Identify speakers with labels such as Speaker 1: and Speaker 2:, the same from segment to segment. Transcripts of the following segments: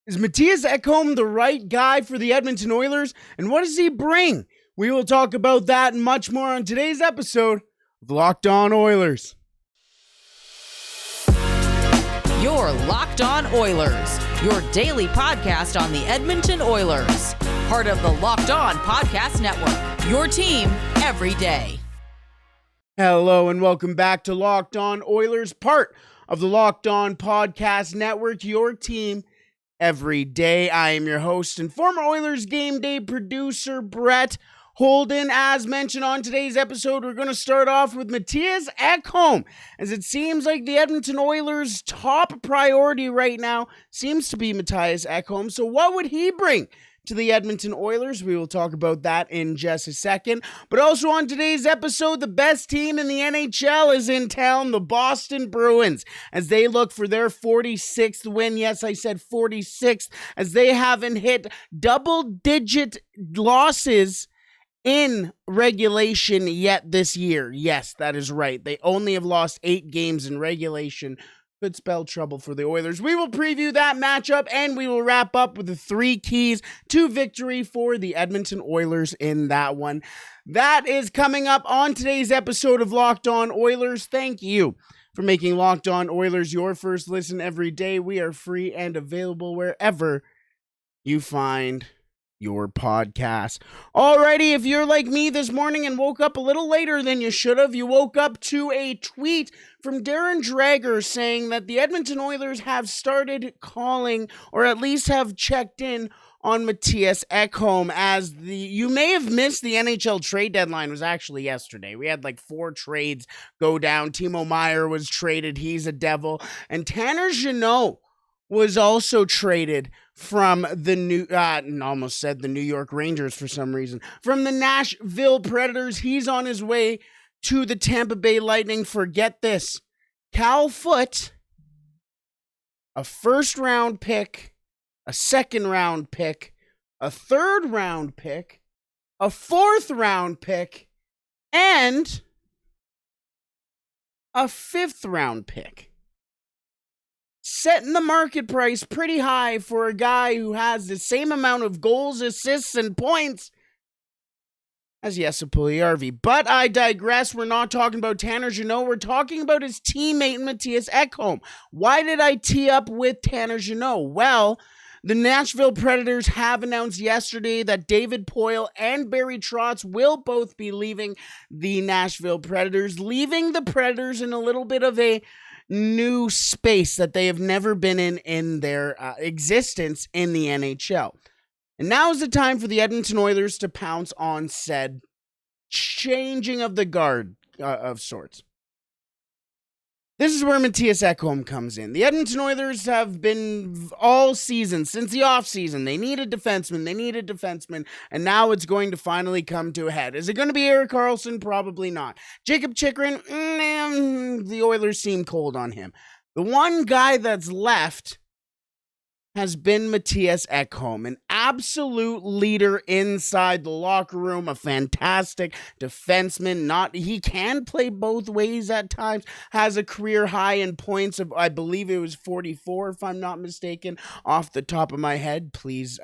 Speaker 1: Is Mattias Ekholm the right guy for the Edmonton Oilers? And what does he bring? We will talk about that and much more on today's episode of Locked On Oilers.
Speaker 2: You're Locked On Oilers, your daily podcast on the Edmonton Oilers. Part of the Locked On Podcast Network, your team every day.
Speaker 1: Hello and welcome back to Locked On Oilers, part of the Locked On Podcast Network, your team every day. I am your host and former Oilers game day producer, Brett Holden. As mentioned on today's episode, we're going to start off with Mattias Ekholm, as it seems like the Edmonton Oilers' top priority right now seems to be Mattias Ekholm. So what would he bring to the Edmonton Oilers? We will talk about that in just a second. But also on today's episode, the best team in the NHL is in town, the Boston Bruins, as they look for their 46th win. Yes, I said 46th, as they haven't hit double-digit losses in regulation yet this year. Yes, that is right. They only have lost 8 games in regulation. Could spell trouble for the Oilers. We will preview that matchup, and we will wrap up with the 3 keys to victory for the Edmonton Oilers in that one. That is coming up on today's episode of Locked On Oilers. Thank you for making Locked On Oilers your first listen every day. We are free and available wherever you find your podcast. Alrighty, if you're like me this morning and woke up a little later than you should have, you woke up to a tweet from Darren Dreger saying that the Edmonton Oilers have started calling, or at least have checked in on Mattias Ekholm, as you may have missed, the NHL trade deadline was actually yesterday. We had like 4 trades go down. Timo Meier was traded. He's a devil. And Tanner Jeannot was also traded from the New York Rangers for some reason. From the Nashville Predators, he's on his way to the Tampa Bay Lightning. Forget this. Cal Foote, a first-round pick, a second-round pick, a third-round pick, a fourth-round pick, and a fifth-round pick. Setting the market price pretty high for a guy who has the same amount of goals, assists, and points as Jesse Puljujarvi. But I digress. We're not talking about Tanner Jeannot. We're talking about his teammate, Mattias Ekholm. Why did I tee up with Tanner Jeannot? Well, the Nashville Predators have announced yesterday that David Poile and Barry Trotz will both be leaving the Nashville Predators, leaving the Predators in a little bit of a new space that they have never been in their existence in the NHL. And now is the time for the Edmonton Oilers to pounce on said changing of the guard of sorts. This is where Mattias Ekholm comes in. The Edmonton Oilers have been all season, since the offseason, they needed defensemen, and now it's going to finally come to a head. Is it going to be Erik Karlsson? Probably not. Jacob Chychrun? The Oilers seem cold on him. The one guy that's left has been Mattias Ekholm, an absolute leader inside the locker room, a fantastic defenseman. He can play both ways at times, has a career high in points of, I believe it was 44, if I'm not mistaken, off the top of my head. Please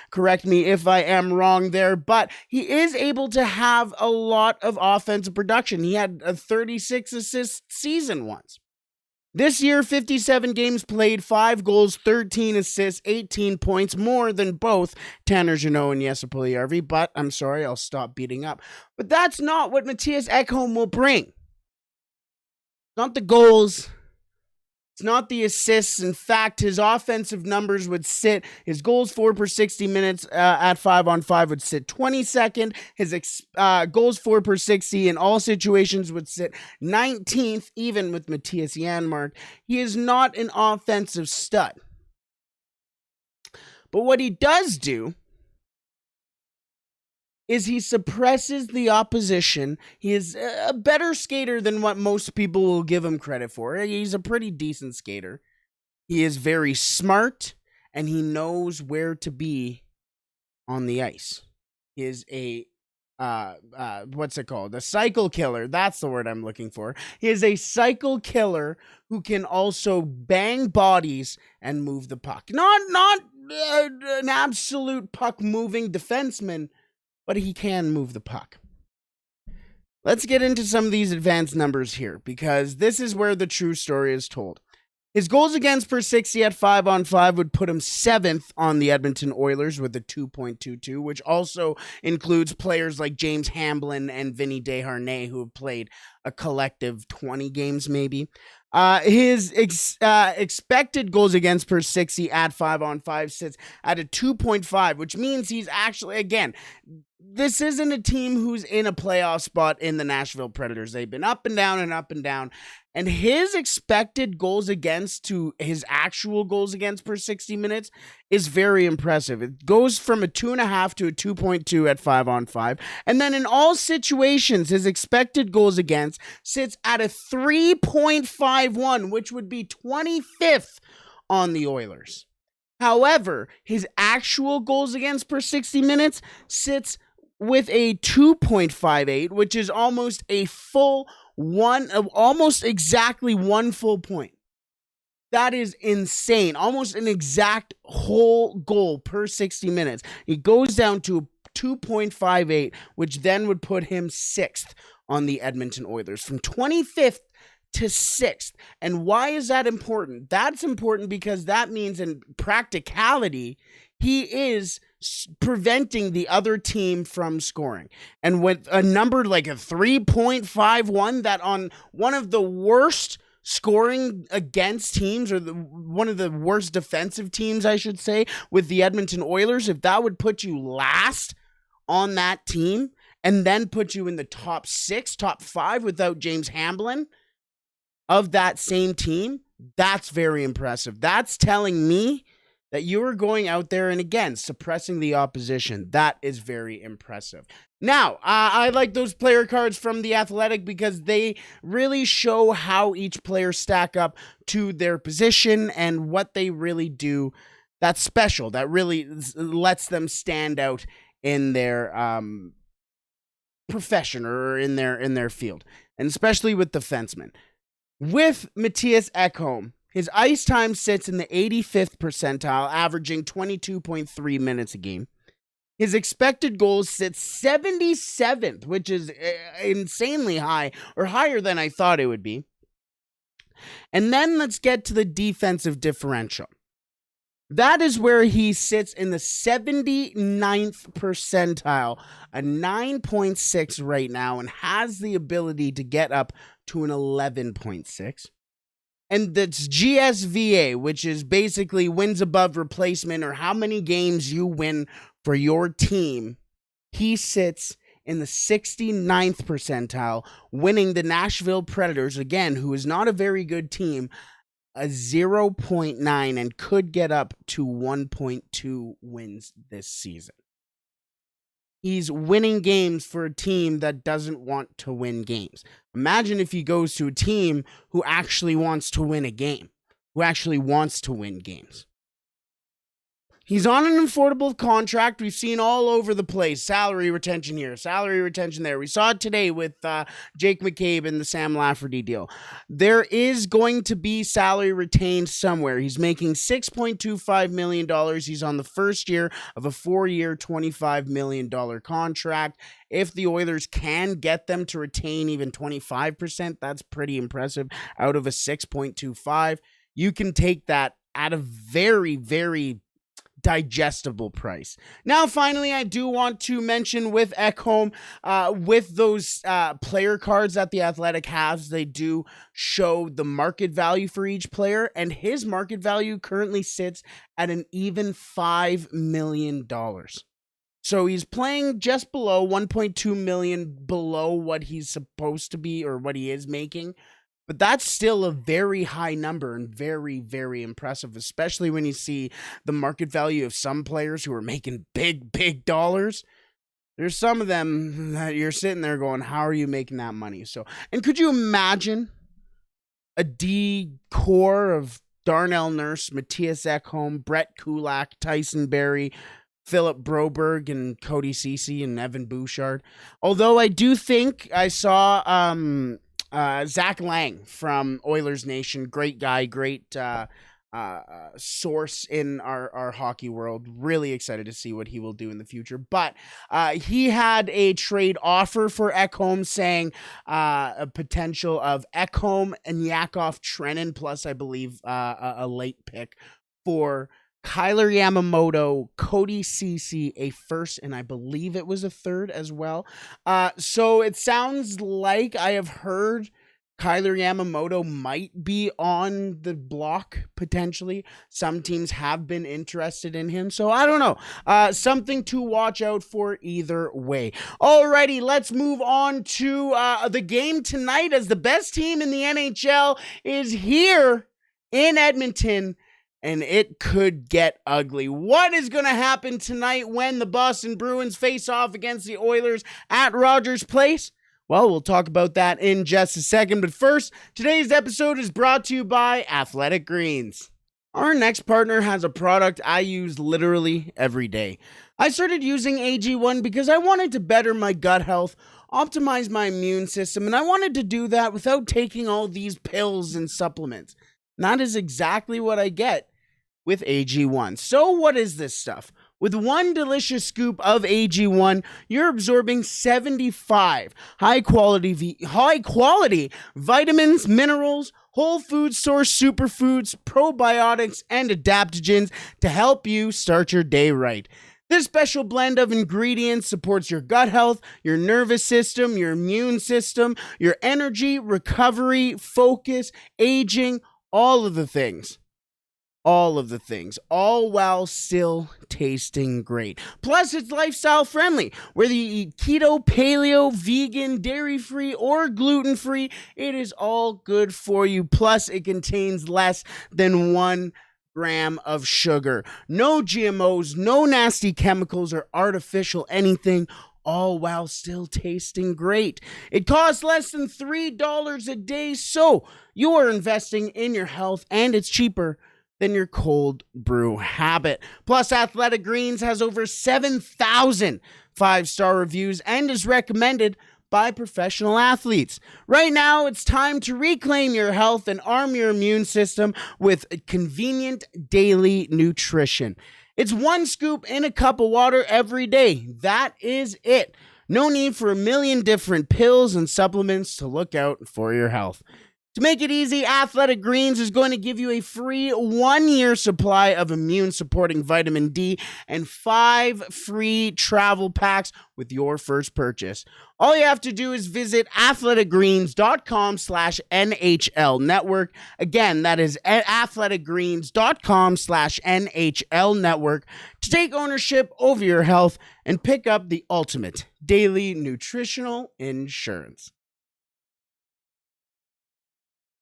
Speaker 1: correct me if I am wrong there, but he is able to have a lot of offensive production. He had a 36 assist season once. This year, 57 games played, 5 goals, 13 assists, 18 points, more than both Tanner Jeannot and Jesse Puljujarvi. But I'm sorry, I'll stop beating up. But that's not what Mattias Ekholm will bring. Not the goals. It's not the assists. In fact, his offensive numbers would sit, his goals for per 60 minutes at 5-on-5 would sit 22nd. His goals for per 60 in all situations would sit 19th, even with Mattias Janmark. He is not an offensive stud. But what he does do is he suppresses the opposition. He is a better skater than what most people will give him credit for. He's a pretty decent skater. He is very smart, and he knows where to be on the ice. He is a what's it called? A cycle killer. That's the word I'm looking for. He is a cycle killer who can also bang bodies and move the puck. Not an absolute puck-moving defenseman, but he can move the puck. Let's get into some of these advanced numbers here, because this is where the true story is told. His goals against per 60 at 5-on-5 would put him 7th on the Edmonton Oilers with a 2.22, which also includes players like James Hamblin and Vinny Desharnais, who have played a collective 20 games maybe. His expected goals against per 60 at 5-on-5 sits at a 2.5, which means he's actually, again, this isn't a team who's in a playoff spot in the Nashville Predators. They've been up and down and up and down. And his expected goals against to his actual goals against per 60 minutes is very impressive. It goes from a 2.5 to a 2.2 at 5-on-5. And then in all situations, his expected goals against sits at a 3.51, which would be 25th on the Oilers. However, his actual goals against per 60 minutes sits with a 2.58, which is almost a full almost exactly 1 full point. That is insane. Almost an exact whole goal per 60 minutes. He goes down to 2.58, which then would put him 6th on the Edmonton Oilers, from 25th to 6th. And why is that important? That's important because that means in practicality, he is preventing the other team from scoring. And with a number like a 3.51, that on one of the worst scoring against teams, or one of the worst defensive teams, I should say, with the Edmonton Oilers, if that would put you last on that team and then put you in the top 6, top 5 without James Hamblin of that same team, that's very impressive. That's telling me that you are going out there and, again, suppressing the opposition. That is very impressive. Now, I like those player cards from The Athletic because they really show how each player stack up to their position and what they really do that's special, that really lets them stand out in their profession or in their field, and especially with defensemen. With Mattias Ekholm, his ice time sits in the 85th percentile, averaging 22.3 minutes a game. His expected goals sits 77th, which is insanely high, or higher than I thought it would be. And then let's get to the defensive differential. That is where he sits in the 79th percentile, a 9.6 right now, and has the ability to get up to an 11.6. And that's GSVA, which is basically wins above replacement, or how many games you win for your team. He sits in the 69th percentile, winning the Nashville Predators, again, who is not a very good team, a 0.9, and could get up to 1.2 wins this season. He's winning games for a team that doesn't want to win games. Imagine if he goes to a team who actually wants to win a game, who actually wants to win games. He's on an affordable contract. We've seen all over the place. Salary retention here, salary retention there. We saw it today with Jake McCabe and the Sam Lafferty deal. There is going to be salary retained somewhere. He's making $6.25 million. He's on the first year of a 4-year, $25 million contract. If the Oilers can get them to retain even 25%, that's pretty impressive out of a 6.25. You can take that at a very, very digestible price. Now, finally, I do want to mention with Ekholm, with those player cards that The Athletic has, they do show the market value for each player, and his market value currently sits at an even $5 million. So he's playing just below 1.2 million below what he's supposed to be, or what he is making. But that's still a very high number and very, very impressive, especially when you see the market value of some players who are making big, big dollars. There's some of them that you're sitting there going, how are you making that money? So, and could you imagine a D core of Darnell Nurse, Mattias Ekholm, Brett Kulak, Tyson Barrie, Philip Broberg, and Cody Ceci, and Evan Bouchard? Although I do think I saw Zach Lang from Oilers Nation, great guy, great source in our hockey world. Really excited to see what he will do in the future. But he had a trade offer for Ekholm, saying a potential of Ekholm and Yakov Trenin, plus I believe a late pick for Kyler Yamamoto, Cody Ceci, a first, and I believe it was a third as well. So it sounds like I have heard Kyler Yamamoto might be on the block, potentially. Some teams have been interested in him, so I don't know. Something to watch out for either way. Alrighty, let's move on to the game tonight, as the best team in the NHL is here in Edmonton, and it could get ugly. What is going to happen tonight when the Boston Bruins face off against the Oilers at Rogers Place? Well, we'll talk about that in just a second, but first, today's episode is brought to you by Athletic Greens. Our next partner has a product I use literally every day. I started using AG1 because I wanted to better my gut health, optimize my immune system, and I wanted to do that without taking all these pills and supplements. And that is exactly what I get with AG1. So what is this stuff? With one delicious scoop of AG1, you're absorbing 75 high quality vitamins, minerals, whole food source superfoods, probiotics, and adaptogens to help you start your day right. This special blend of ingredients supports your gut health, your nervous system, your immune system, your energy, recovery, focus, aging, all of the things. All while still tasting great. Plus, it's lifestyle friendly. Whether you eat keto, paleo, vegan, dairy-free, or gluten-free, it is all good for you. Plus, it contains less than 1 gram of sugar. No GMOs, no nasty chemicals or artificial anything, all while still tasting great. It costs less than $3 a day, so you are investing in your health, and it's cheaper than your cold brew habit. Plus, Athletic Greens has over 7,000 5-star reviews and is recommended by professional athletes. Right now, it's time to reclaim your health and arm your immune system with convenient daily nutrition. It's 1 scoop in a cup of water every day. That is it. No need for a million different pills and supplements to look out for your health. To make it easy, Athletic Greens is going to give you a free 1-year supply of immune-supporting vitamin D and 5 free travel packs with your first purchase. All you have to do is visit athleticgreens.com/NHL network. Again, that is at athleticgreens.com/NHL network to take ownership over your health and pick up the ultimate daily nutritional insurance.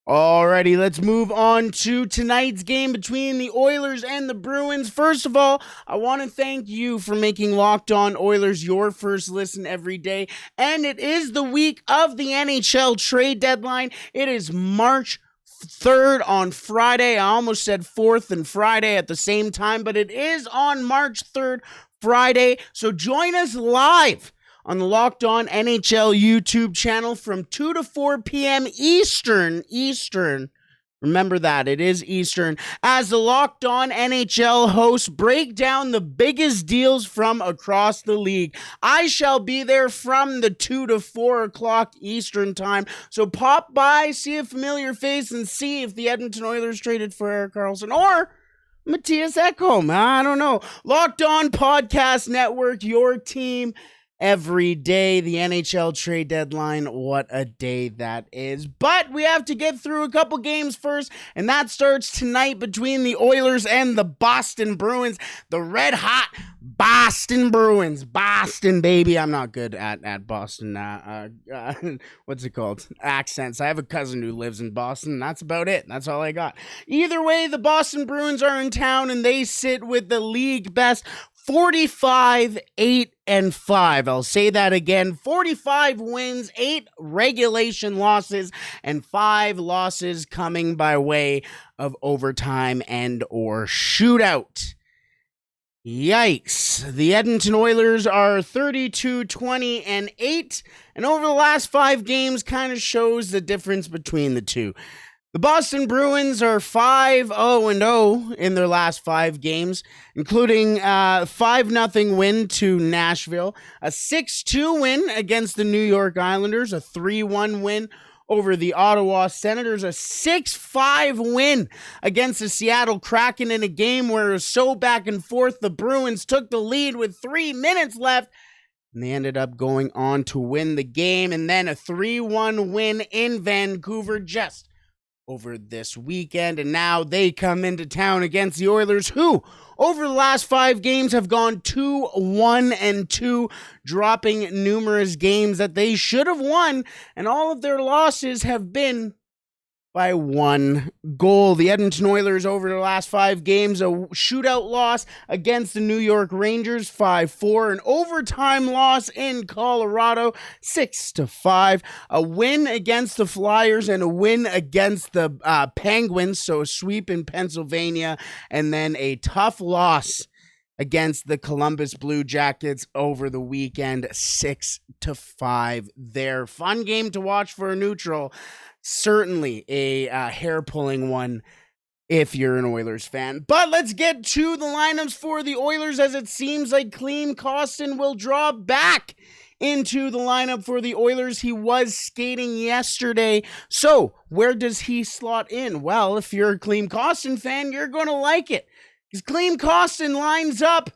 Speaker 1: Alrighty, let's move on to tonight's game between the Oilers and the Bruins. First of all, I want to thank you for making Locked On Oilers your first listen every day. And it is the week of the NHL trade deadline. It is March 3rd on Friday. I almost said 4th and Friday at the same time, but it is on March 3rd, Friday. So join us live on the Locked On NHL YouTube channel from 2 to 4 p.m. Eastern. Remember that, it is Eastern. As the Locked On NHL hosts break down the biggest deals from across the league. I shall be there from the 2 to 4 o'clock Eastern time. So pop by, see a familiar face, and see if the Edmonton Oilers traded for Erik Karlsson or Mattias Ekholm. I don't know. Locked On Podcast Network, your team every day. The NHL trade deadline, what a day that is. But we have to get through a couple games first, and that starts tonight between the Oilers and the Boston Bruins. The red hot Boston Bruins. Boston, baby. I'm not good at Boston. What's it called? Accents. I have a cousin who lives in Boston. That's about it. That's all I got. Either way, the Boston Bruins are in town, and they sit with the league best 45-8-5. I'll say that again. 45 wins, 8 regulation losses, and 5 losses coming by way of overtime and or shootout. Yikes. The Edmonton Oilers are 32-20-8, and over the last 5 games kind of shows the difference between the two. The Boston Bruins are 5-0-0 in their last 5 games, including a 5-0 win to Nashville, a 6-2 win against the New York Islanders, a 3-1 win over the Ottawa Senators, a 6-5 win against the Seattle Kraken in a game where it was so back and forth. The Bruins took the lead with 3 minutes left, and they ended up going on to win the game, and then a 3-1 win in Vancouver just over this weekend, and now they come into town against the Oilers, who over the last 5 games have gone 2-1-2, dropping numerous games that they should have won, and all of their losses have been by 1 goal. The Edmonton Oilers over the last 5 games, a shootout loss against the New York Rangers, 5-4, an overtime loss in Colorado, 6-5, a win against the Flyers and a win against the Penguins, so a sweep in Pennsylvania, and then a tough loss against the Columbus Blue Jackets over the weekend, 6-5 there. Fun game to watch for a neutral. Certainly a hair-pulling one if you're an Oilers fan. But let's get to the lineups for the Oilers, as it seems like Klim Kostin will draw back into the lineup for the Oilers. He was skating yesterday. So where does he slot in? Well, if you're a Klim Kostin fan, you're going to like it, because Klim Kostin lines up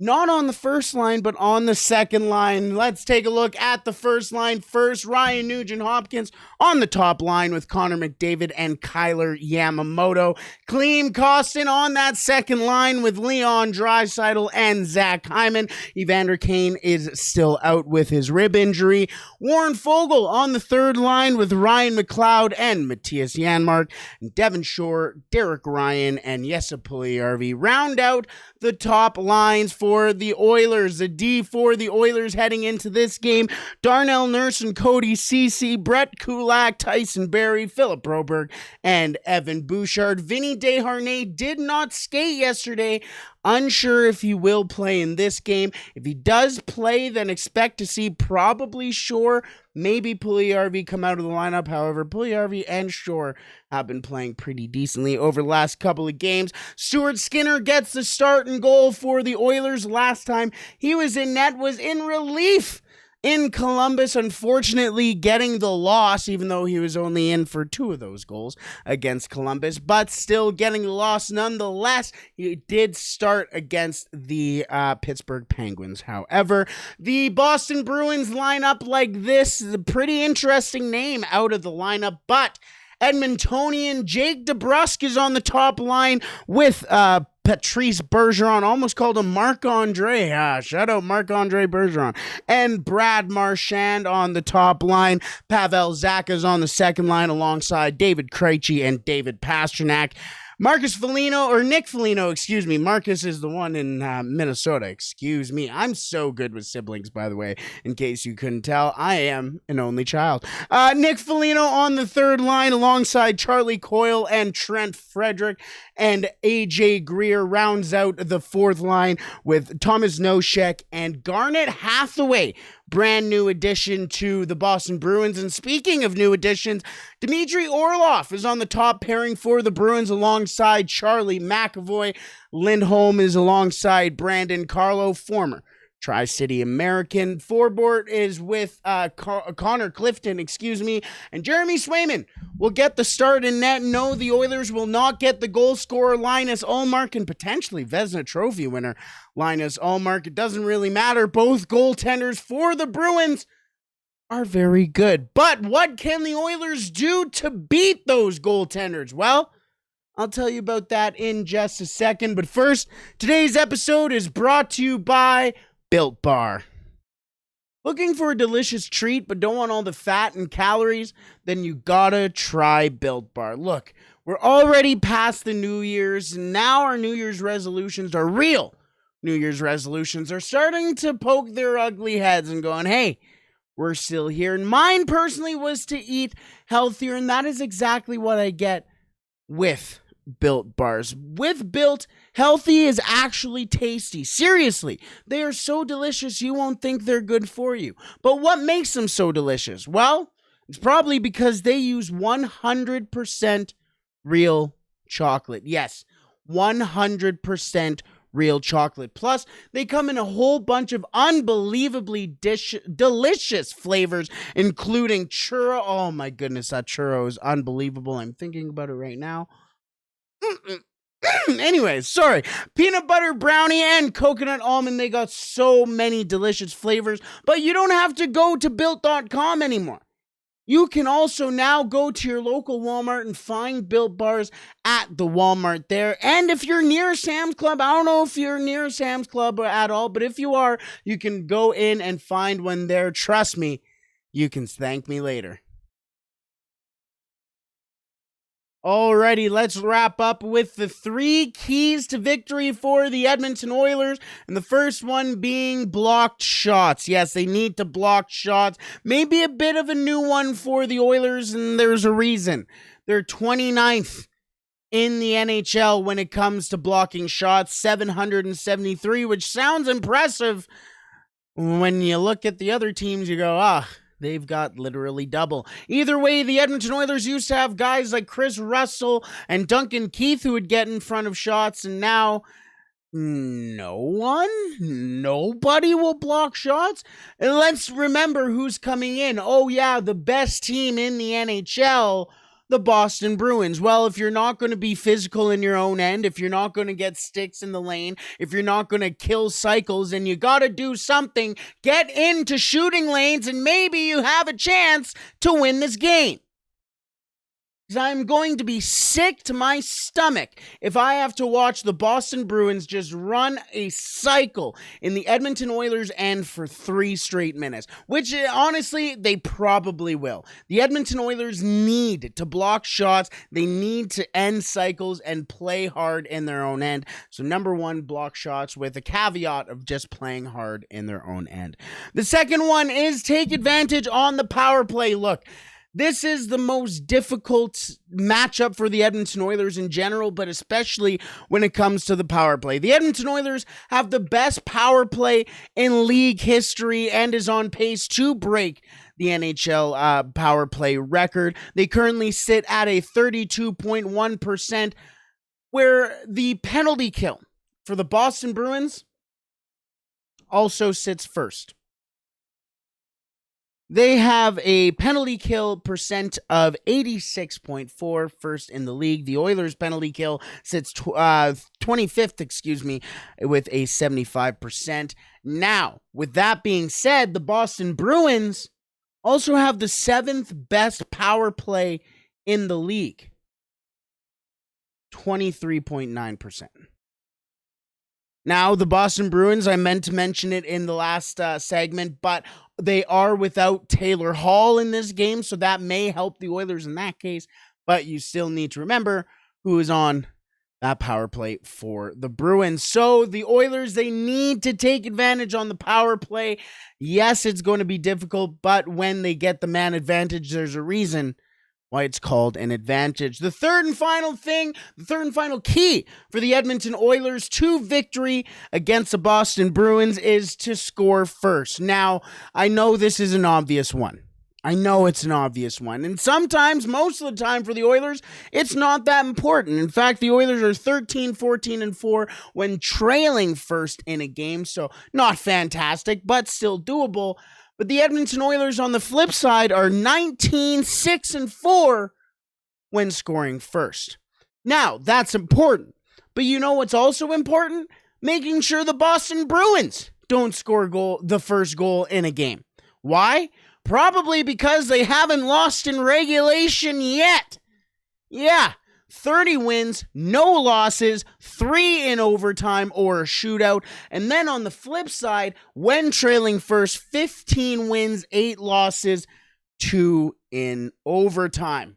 Speaker 1: not on the first line, but on the second line. Let's take a look at the first line first. Ryan Nugent-Hopkins on the top line with Connor McDavid and Kyler Yamamoto. Klim Kostin on that second line with Leon Draisaitl and Zach Hyman. Evander Kane is still out with his rib injury. Warren Foegele on the third line with Ryan McLeod and Matthias Janmark. Devon Shore, Derek Ryan, and Jesse Puljujärvi round out the top lines for the Oilers. The D for the Oilers heading into this game: Darnell Nurse and Cody Ceci, Brett Kulak, Tyson Barrie, Philip Broberg, and Evan Bouchard. Vinny Desharnais did not skate yesterday. Unsure if he will play in this game. If he does play, then expect to see probably Shore, maybe Puljujärvi come out of the lineup. However, Puljujärvi and Shore have been playing pretty decently over the last couple of games. Stuart Skinner gets the start and goal for the Oilers. Last time he was in net was in relief in Columbus, unfortunately getting the loss, even though he was only in for 2 of those goals against Columbus, but still getting the loss nonetheless. He did start against the Pittsburgh Penguins. However, the Boston Bruins line up like this is a pretty interesting name out of the lineup, but Edmontonian Jake DeBrusk is on the top line with Patrice Bergeron, almost called him Marc-Andre. Shout out Marc-Andre Bergeron. And Brad Marchand on the top line. Pavel Zacha's on the second line alongside David Krejci and David Pastrnak. Nick Foligno, excuse me. Marcus is the one in Minnesota, excuse me. I'm so good with siblings, by the way, in case you couldn't tell. I am an only child. Nick Foligno on the third line alongside Charlie Coyle and Trent Frederick, and AJ Greer rounds out the fourth line with Thomas Nosek and Garnet Hathaway. Brand new addition to the Boston Bruins. And speaking of new additions, Dmitry Orlov is on the top pairing for the Bruins alongside Charlie McAvoy. Lindholm is alongside Brandon Carlo, former Tri-City American. Forward is with Connor Clifton, and Jeremy Swayman will get the start in net. No, the Oilers will not get the goal scorer Linus Ullmark and potentially Vezina Trophy winner Linus Ullmark. It doesn't really matter. Both goaltenders for the Bruins are very good. But what can the Oilers do to beat those goaltenders? Well, I'll tell you about that in just a second. But first, today's episode is brought to you by Built Bar. Looking for a delicious treat but don't want all the fat and calories? Then you gotta try Built Bar. Look, we're already past the New Year's, and now our New Year's resolutions are real. New Year's resolutions are starting to poke their ugly heads and going, hey, we're still here. And mine personally was to eat healthier, and that is exactly what I get with Built Bars. With Built, healthy is actually tasty. Seriously, they are so delicious you won't think they're good for you. But what makes them so delicious? Well, it's probably because they use 100% real chocolate. Yes, 100% real chocolate. Plus, they come in a whole bunch of unbelievably delicious flavors, including churro. Oh my goodness, that churro is unbelievable. I'm thinking about it right now. Anyways, sorry. Peanut butter brownie and coconut almond. They got so many delicious flavors, but you don't have to go to built.com anymore. You can also now go to your local Walmart and find Built Bars at the Walmart there. And if you're near Sam's Club, I don't know if you're near Sam's Club at all, but if you are, you can go in and find one there. Trust me, you can thank me later. Alrighty, let's wrap up with the 3 keys to victory for the Edmonton Oilers. And the first one being blocked shots. Yes, they need to block shots. Maybe a bit of a new one for the Oilers, and there's a reason. They're 29th in the NHL when it comes to blocking shots, 773, which sounds impressive. When you look at the other teams, you go, they've got literally double. Either way, the Edmonton Oilers used to have guys like Chris Russell and Duncan Keith who would get in front of shots, and now nobody will block shots. And let's remember who's coming in. Oh yeah, the best team in the NHL, the Boston Bruins. Well, if you're not going to be physical in your own end, if you're not going to get sticks in the lane, if you're not going to kill cycles, and you got to do something, get into shooting lanes, and maybe you have a chance to win this game. Because I'm going to be sick to my stomach if I have to watch the Boston Bruins just run a cycle in the Edmonton Oilers end for 3 straight minutes, which honestly, they probably will. The Edmonton Oilers need to block shots. They need to end cycles and play hard in their own end. So number 1, block shots with a caveat of just playing hard in their own end. The second one is take advantage on the power play. Look, this is the most difficult matchup for the Edmonton Oilers in general, but especially when it comes to the power play. The Edmonton Oilers have the best power play in league history and is on pace to break the NHL power play record. They currently sit at a 32.1%, where the penalty kill for the Boston Bruins also sits first. They have a penalty kill percent of 86.4, first in the league. The Oilers' penalty kill sits 25th, with a 75%. Now, with that being said, the Boston Bruins also have the 7th best power play in the league, 23.9%. Now, the Boston Bruins, I meant to mention it in the last segment, but they are without Taylor Hall in this game, so that may help the Oilers in that case, but you still need to remember who is on that power play for the Bruins. So the Oilers, they need to take advantage on the power play. Yes, it's going to be difficult, but when they get the man advantage, there's a reason why it's called an advantage. The third and final key for the Edmonton Oilers to victory against the Boston Bruins is to score first. Now, I know this is an obvious one. And sometimes, most of the time for the Oilers, it's not that important. In fact, the Oilers are 13, 14, and 4 when trailing first in a game, so not fantastic, but still doable. But the Edmonton Oilers, on the flip side, are 19, 6, and 4 when scoring first. Now, that's important. But you know what's also important? Making sure the Boston Bruins don't score the first goal in a game. Why? Probably because they haven't lost in regulation yet. Yeah, 30 wins, no losses, 3 in overtime or a shootout. And then on the flip side, when trailing first, 15 wins, 8 losses, 2 in overtime.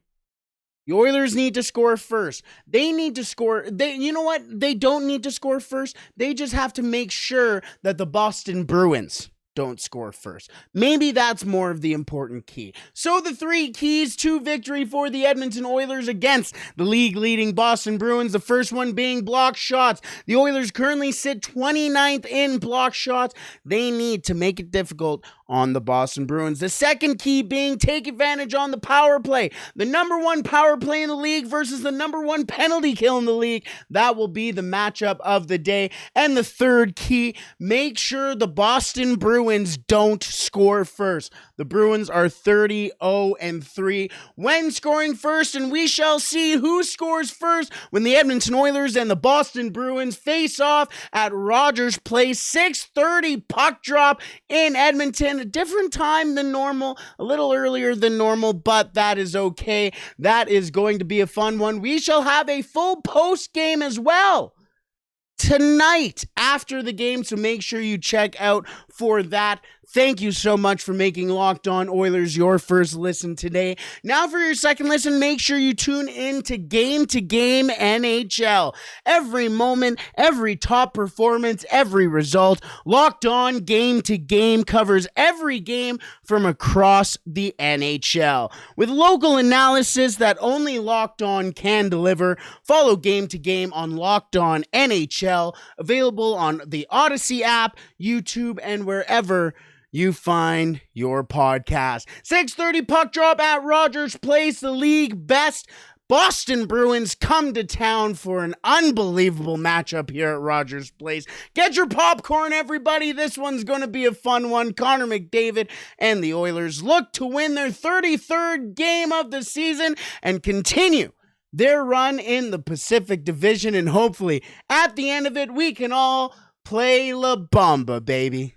Speaker 1: The Oilers need to score first. They need to score. You know what? They don't need to score first. They just have to make sure that the Boston Bruins don't score first. Maybe that's more of the important key. So the 3 keys to victory for the Edmonton Oilers against the league-leading Boston Bruins. The first one being block shots. The Oilers currently sit 29th in block shots. They need to make it difficult on the Boston Bruins. The second key being take advantage on the power play. The number 1 power play in the league versus the number 1 penalty kill in the league. That will be the matchup of the day. And the third key, make sure the Boston Bruins don't score first. The Bruins are 30-0-3 when scoring first, and we shall see who scores first when the Edmonton Oilers and the Boston Bruins face off at Rogers Place. 6:30 puck drop in Edmonton. A different time than normal, a little earlier than normal, but that is okay. That is going to be a fun one. We shall have a full post game as well tonight after the game, so make sure you check out for that. Thank you so much for making Locked On Oilers your first listen today. Now for your second listen, make sure you tune in to Game NHL. Every moment, every top performance, every result. Locked On Game to Game covers every game from across the NHL. With local analysis that only Locked On can deliver, follow Game to Game on Locked On NHL, available on the Odyssey app, YouTube, and wherever you find your podcast. 6:30 puck drop at Rogers Place. The league best Boston Bruins come to town for an unbelievable matchup here at Rogers Place. Get your popcorn, everybody. This one's going to be a fun one. Connor McDavid and the Oilers look to win their 33rd game of the season and continue their run in the Pacific Division. And hopefully, at the end of it, we can all play La Bamba, baby.